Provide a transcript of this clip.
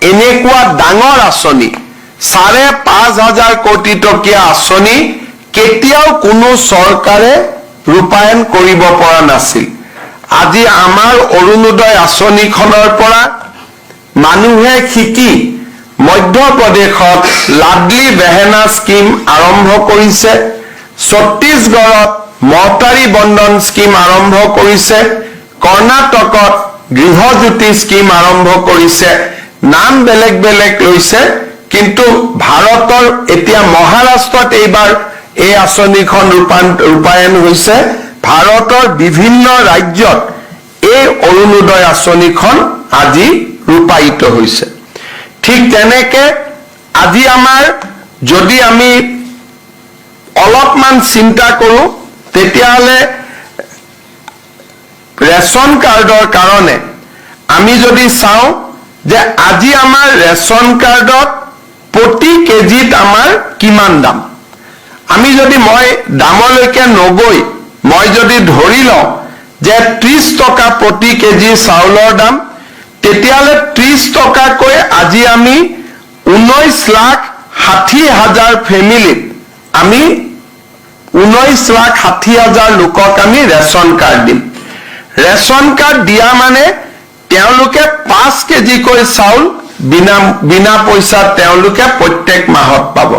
এনেকুৱা ডাঙৰ আঁচনি 5,500 কোটি টকীয়া আঁচনি কেতিয়াও কোনো চৰকাৰে ৰূপায়ণ কৰিব পৰা নাছিল। আজি আমাৰ অৰুণোদয় আঁচনিখনৰ পৰা মানুহে শিকি মধ্যপ্ৰদেশত লাডলি বেহেনা স্কিম আৰম্ভ কৰিছে, ছত্তীশগড়ত মহতাৰী বন্ধন স্কিম আৰম্ভ কৰিছে, কৰ্ণাটকত গৃহজ্যোতি স্কিম আৰম্ভ কৰিছে, নাম বেলেগ বেলেগ লৈছে, কিন্তু ভাৰতৰ এতিয়া মহাৰাষ্ট্ৰত এইবাৰ এই আঁচনিখন ৰূপায়ণ হৈছে। ভাৰতৰ বিভিন্ন ৰাজ্যত এই অৰুণোদয় আঁচনিখন আজি ৰূপায়িত হৈছে। ঠিক তেনেকে আজি আমাৰ যদি আমি অলপমান চিন্তা কৰোঁ তেতিয়াহ'লে ৰেচন কাৰ্ডৰ কাৰণে আমি যদি চাওঁ যে আজি আমাৰ ৰেচন কাৰ্ডত প্ৰতি কেজিত আমাৰ কিমান দাম। আমি যদি মই দামলৈকে নগৈ মই যদি ধৰি লওঁ যে 30 টকা প্ৰতি কেজি চাউলৰ দাম, তেতিয়াহ'লে 30 টকাকৈ আজি আমি 19,60,000 ফেমিলিত আমি 19,60,000 লোকক আমি ৰেচন কাৰ্ড দিম। ৰেচন কাৰ্ড দিয়া মানে তেওঁলোকে 5 কেজিকৈ চাউল বিনা পইচাত তেওঁলোকে প্ৰত্যেক মাহত পাব।